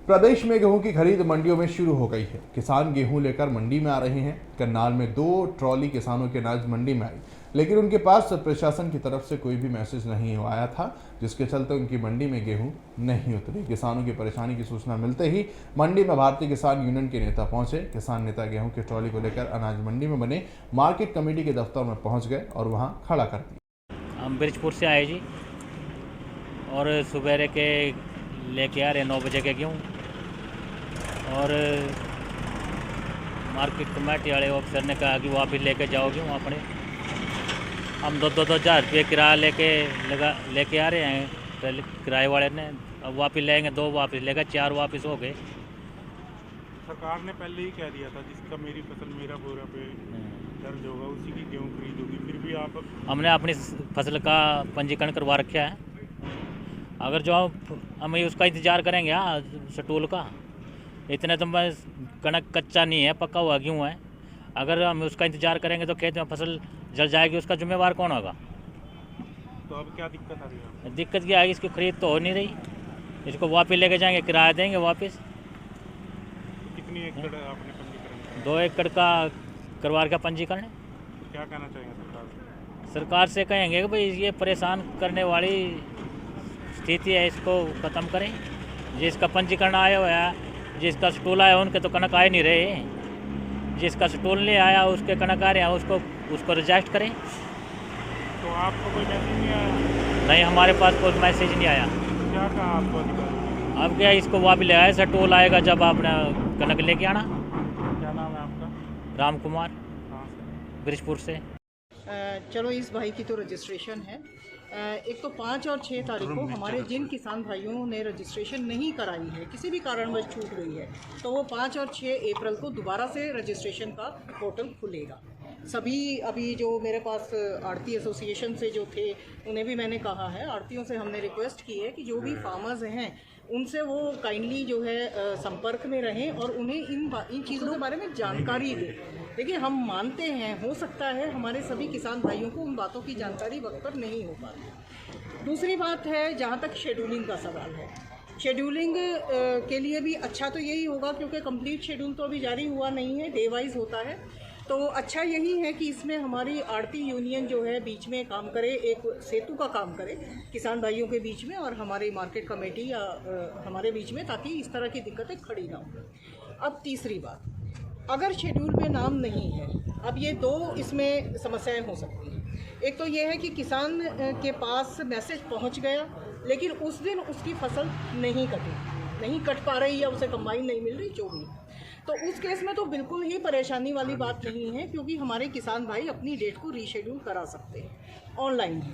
प्रदेश में गेहूं की खरीद मंडियों में शुरू हो गई है। किसान गेहूं लेकर मंडी में आ रहे हैं। करनाल में 2 ट्रॉली किसानों के अनाज मंडी में आई, लेकिन उनके पास प्रशासन की तरफ से कोई भी मैसेज नहीं आया था, जिसके चलते उनकी मंडी में गेहूं नहीं उतरी। किसानों की परेशानी की सूचना मिलते ही मंडी में भारतीय किसान यूनियन के नेता पहुंचे। किसान नेता गेहूं की ट्रॉली को लेकर अनाज मंडी में बने मार्केट कमेटी के दफ्तर में पहुंच गए और वहां खड़ा कर दिया। हम ब्रिजपुर से आए जी, और सुबह के लेके आ रहे 9 बजे के गेहूँ, और मार्केट कमेटी वाले ऑफिसर ने कहा कि वो आप भी लेके जाओगे वहाँ अपने। हम 2,000 रुपये किराया लेके आ रहे हैं पहले किराए वाले ने। अब वापिस लेंगे 2 वापस लेगा, 4 वापस हो गए। सरकार ने पहले ही कह दिया था जिसका मेरी फसल मेरा बोरा पे दर्ज होगा उसी की गेहूँ खरीद होगी। फिर भी आप हमने अपनी फसल का पंजीकरण करवा रखा है। अगर जो हम उसका इंतज़ार करेंगे स्टूल का, इतने तो मैं कणक कच्चा नहीं है, पका हुआ गेहूँ है। अगर हम उसका इंतज़ार करेंगे तो खेत में फसल जल जाएगी, उसका जिम्मेवार कौन होगा? तो अब क्या दिक्कत आ रही है? दिक्कत क्या है, इसकी खरीद तो हो नहीं रही। इसको वापस लेके जाएंगे, किराया देंगे वापस। कितनी एकड़ आपने पंजीकरण? 2 एकड़ का करवा का पंजीकरण है। क्या कहना चाहेंगे सरकार से? सरकार से कहेंगे कि भाई ये परेशान करने वाली स्थिति है, इसको ख़त्म करें। जिसका पंजीकरण आया हुआ है, जिसका स्टूल आया उनके तो कणक आए नहीं रहे। जिसका स्टूल नहीं आया उसके कणक आ रहे हैं, उसको रिजेक्ट करें। तो आपको कोई मैसेज नहीं आया? नहीं, हमारे पास कोई मैसेज नहीं आया। क्या कहा आपको अधिकारी? अब क्या, इसको वापस ले आए, स्टूल आएगा जब आपने कणक लेके आना। क्या नाम है आपका? राम कुमार, कहाँ से? ब्रिजपुर से। चलो, इस भाई की तो रजिस्ट्रेशन है। एक तो 5 और 6 तारीख को हमारे जिन किसान भाइयों ने रजिस्ट्रेशन नहीं कराई है, किसी भी कारणवश छूट गई है, तो वो 5 और 6 अप्रैल को दोबारा से रजिस्ट्रेशन का पोर्टल खुलेगा। सभी अभी जो मेरे पास आड़ती एसोसिएशन से जो थे उन्हें भी मैंने कहा है, आड़तियों से हमने रिक्वेस्ट की है कि जो भी फार्मर्स हैं उनसे वो काइंडली जो है संपर्क में रहें और उन्हें इन चीज़ों के बारे में जानकारी दें। देखिए, हम मानते हैं हो सकता है हमारे सभी किसान भाइयों को उन बातों की जानकारी वक्त पर नहीं हो पाती। दूसरी बात है, जहाँ तक शेड्यूलिंग का सवाल है, शेड्यूलिंग के लिए भी अच्छा तो यही होगा, क्योंकि कंप्लीट शेड्यूल तो अभी जारी हुआ नहीं है, डे वाइज होता है। तो अच्छा यही है कि इसमें हमारी आड़ती यूनियन जो है बीच में काम करे, एक सेतु का काम करे किसान भाइयों के बीच में और हमारी मार्केट कमेटी या हमारे बीच में, ताकि इस तरह की दिक्कतें खड़ी ना हो। अब तीसरी बात, अगर शेड्यूल में नाम नहीं है, अब ये 2 इसमें समस्याएं हो सकती हैं। एक तो ये है कि किसान के पास मैसेज पहुंच गया, लेकिन उस दिन उसकी फसल नहीं कट पा रही या उसे कंबाइन नहीं मिल रही, जो भी, तो उस केस में तो बिल्कुल ही परेशानी वाली बात नहीं है, क्योंकि हमारे किसान भाई अपनी डेट को रीशेड्यूल करा सकते हैं ऑनलाइन ही।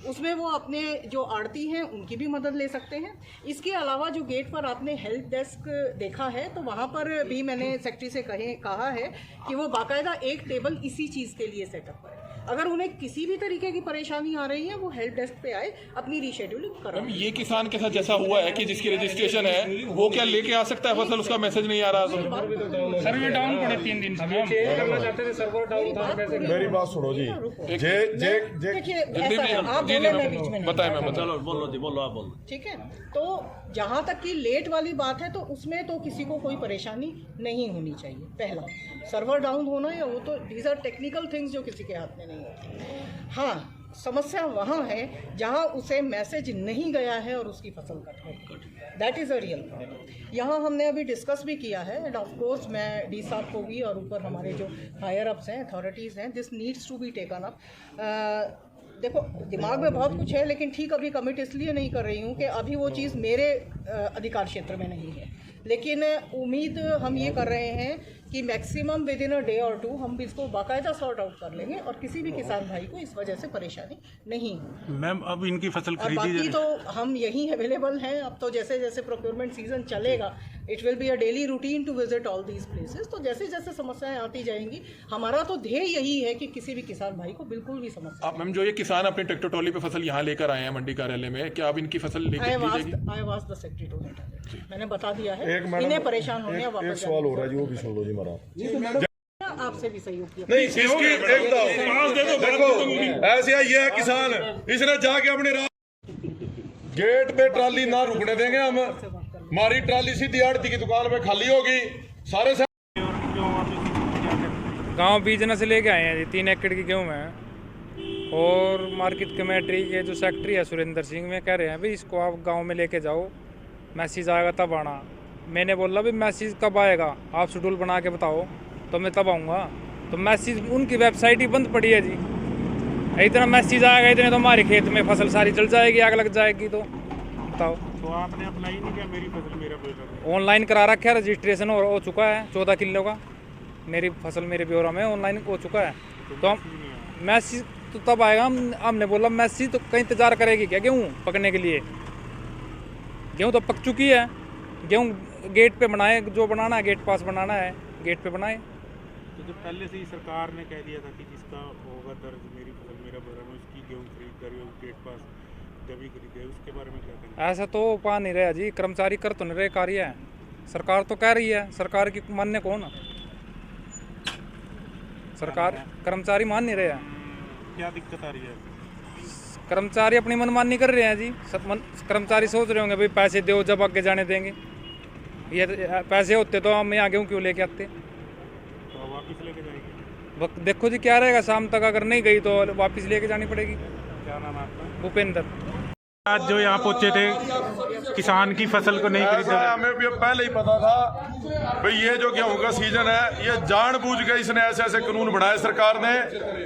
उसमें वो अपने जो आड़ती हैं उनकी भी मदद ले सकते हैं। इसके अलावा जो गेट पर आपने हेल्प डेस्क देखा है, तो वहाँ पर भी मैंने सेक्रेटरी से कहा है कि वो बाकायदा एक टेबल इसी चीज़ के लिए सेटअप करें। अगर उन्हें किसी भी तरीके की परेशानी आ रही है, वो हेल्प डेस्क पे आए, अपनी रीशेड्यूलिंग कराएं। ये किसान के साथ जैसा हुआ है कि जिसकी रजिस्ट्रेशन है वो क्या लेके आ सकता है फसल, उसका मैसेज नहीं आ रहा? सर्वर डाउन पड़े 3 दिन से करना चाहते थे, सर्वर डाउन था। मेरी बात सुनो जी, देखिए, आप बोले, मैं बीच में बताए, मैं बता। बोलो आप बोलो। ठीक है, तो जहाँ तक कि लेट वाली बात है, तो उसमें तो किसी को कोई परेशानी नहीं होनी चाहिए। पहला, सर्वर डाउन होना या वो तो दीज आर टेक्निकल थिंग्स जो किसी के हाथ में नहीं होती। हाँ, समस्या वहाँ है जहाँ उसे मैसेज नहीं गया है और उसकी फसल कट गई। That is a real problem. यहाँ हमने अभी डिस्कस भी किया है, एंड ऑफ कोर्स मैं डी साहब को भी और ऊपर हमारे जो हायर अप्स हैं, अथॉरिटीज़ हैं, this needs to be taken up. देखो, दिमाग में बहुत कुछ है, लेकिन ठीक अभी कमिट इसलिए नहीं कर रही हूँ कि अभी वो चीज़ मेरे अधिकार क्षेत्र में नहीं है, लेकिन उम्मीद हम ये कर रहे हैं कि maximum with in a day और 2 हम इसको बाकायदा सॉर्ट आउट कर लेंगे और किसी भी किसान भाई को इस वजह से परेशानी नहीं हो। मैम, अब इनकी फसल और बाकी तो हम यहीं अवेलेबल हैं। अब तो जैसे जैसे प्रोक्योरमेंट सीजन चलेगा, it will be a daily routine to visit all these places. तो जैसे जैसे समस्याएं आती जाएंगी, हमारा तो ध्येय यही है कि किसी भी किसान भाई को बिल्कुल भी समस्या। मैम, जो ये किसान अपने ट्रैक्टर ट्रॉली पे फसल यहाँ लेकर आए हैं मंडी कार्यालय में, क्या अब इनकी फसल लेकर I was the secretary to that, मैंने बता दिया है। इन्हें परेशान होने या वापस सवाल हो रहा है जी, वो भी सुन लो जी महाराज। आपसे भी सहयोग किया। नहीं, इसकी एक देखो, ऐसे ये है किसान, इसने जाके अपने गेट पे ट्राली ना रुकने देंगे हम। हमारी ट्राली सीधी आड़ती की दुकान पे खाली होगी सारे से और क्यों आप इसको क्या करते हैं? गांव बिजनेस लेके आए हैं जी, 3 एकड़ की गेहूँ है। और मार्केट कमेटी के जो सेक्रेटरी है सुरेंद्र सिंह में कह रहे हैं भाई इसको आप गांव में लेके जाओ, मैसेज आएगा तब आना। मैंने बोला भाई मैसेज कब आएगा, आप शेड्यूल बना के बताओ तो मैं तब आऊँगा। तो मैसेज उनकी वेबसाइट ही बंद पड़ी है जी। इतना मैसेज आएगा इतने तो हमारे खेत में फसल सारी जल जाएगी, आग लग जाएगी। तो बताओ, तो आपने अप्लाई नहीं किया मेरी फसल मेरा ब्योरा? ऑनलाइन करा रखा है, रजिस्ट्रेशन हो चुका है 14 किलो का। मेरी फसल मेरे ब्यौरा में ऑनलाइन हो चुका है। तो हम मैसेज तो तब आएगा। हमने बोला मैसेज तो कहीं इंतजार करेगी क्या गेहूँ पकने के लिए? गेहूँ तो पक चुकी है। गेहूँ गेट पे बनाए, जो बनाना है गेट पास बनाना है गेट पे बनाए। तो जो पहले से ही सरकार ने कह दिया था कि जिसका होगा दर्ज मेरी फसल मेरा ब्योरा में उसकी गेहूँ खरीद कर गेट पास जब ही खरीदे, उसके बारे में क्या कहना? ऐसा तो पा नहीं रहा जी, कर्मचारी कर तो नहीं रहे कार्य है। सरकार तो कह रही है, सरकार की मानने कौन? सरकार कर्मचारी मान नहीं रहे हैं। क्या दिक्कत आ रही है? कर्मचारी अपनी मनमानी कर रहे हैं जी। कर्मचारी सोच रहे होंगे भाई पैसे दो जब आगे जाने देंगे। ये पैसे होते तो हम यहाँ गेहूँ क्यों लेके आते? तो आप वापस लेके जाएंगे? वक्त देखो जी क्या रहेगा, शाम तक अगर नहीं गई तो वापस लेके जानी पड़ेगी। क्या नाम है आपका? भूपेंद्र। आज जो यहाँ पहुँचे थे किसान की फसल को नहीं ऐसा खरीदा, हमें भी पहले ही पता था भाई ये जो गेहूं का सीजन है ये जानबूझ के इसने ऐसे ऐसे कानून बनाए सरकार ने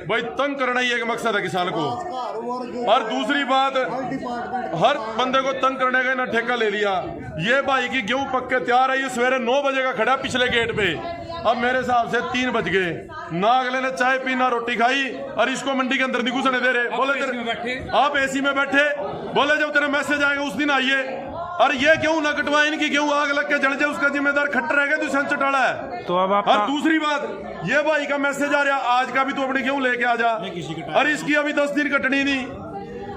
भाई तंग करना ही एक मकसद है किसान को। और दूसरी बात, हर बंदे को तंग करने का इन्होंने ठेका ले लिया। ये भाई की गेहूं पक के तैयार है, ये सवेरे 9 बजे का खड़ा पिछले गेट पे। अब मेरे हिसाब से 3 बज गए ना, अगले ने चाय पी ना रोटी खाई और इसको मंडी के अंदर नहीं घुसने दे रहे। बोले आप एसी में बैठे, बोले जब तेरा मैसेज आएगा उस दिन आइए। और ये गेहूं ना कटवाए, इनकी गेहूं आग लग के जल जाए उसका जिम्मेदार खट्टर रहेगा, दूसरा चटाड़ा है। तो अब आप और दूसरी बात, ये भाई का मैसेज आ रहा आज का भी तो अपनी गेहूं लेके आ जा, और इसकी अभी 10 दिन कटनी नहीं।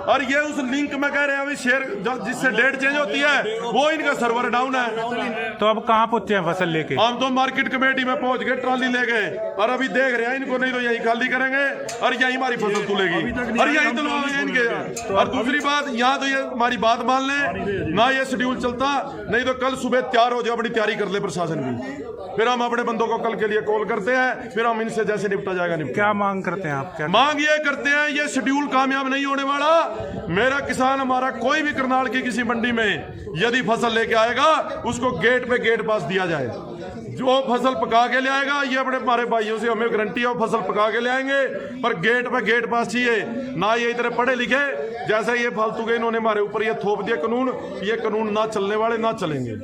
और ये उस लिंक में कह रहे हैं अभी शेयर जिससे डेट चेंज होती है वो इनका सर्वर डाउन है। तो अब कहाँ पहुँचे हैं फसल लेके? हम तो मार्केट कमेटी में पहुंच गए, ट्रॉली ले गए और अभी देख रहे हैं इनको, नहीं तो यही खाली करेंगे और यही हमारी फसल तुलेगी और यही तुलवाएंगे इनके। और दूसरी बात, यहाँ तो ये हमारी बात मान ले ना, ये शेड्यूल चलता, नहीं तो कल सुबह तैयार हो जाओ, अपनी तैयारी कर ले प्रशासन भी। फिर हम अपने बंदों को कल के लिए कॉल करते हैं, फिर हम इनसे जैसे निपटा जाएगा निपटा। क्या मांग करते हैं आप? क्या मांग ये करते हैं, ये शेड्यूल कामयाब नहीं होने वाला। मेरा किसान हमारा कोई भी करनाल की किसी मंडी में यदि फसल लेके आएगा उसको गेट पे गेट पास दिया जाए। जो फसल पका के ले आएगा, ये अपने हमारे भाइयों से हमें गारंटी है, वो फसल पका के ले आएंगे, पर गेट पे गेट पास चाहिए ना। ये इतने पढ़े लिखे जैसे ये फालतू के इन्होंने हमारे ऊपर ये थोप दिया कानून, ये कानून ना चलने वाले ना चलेंगे।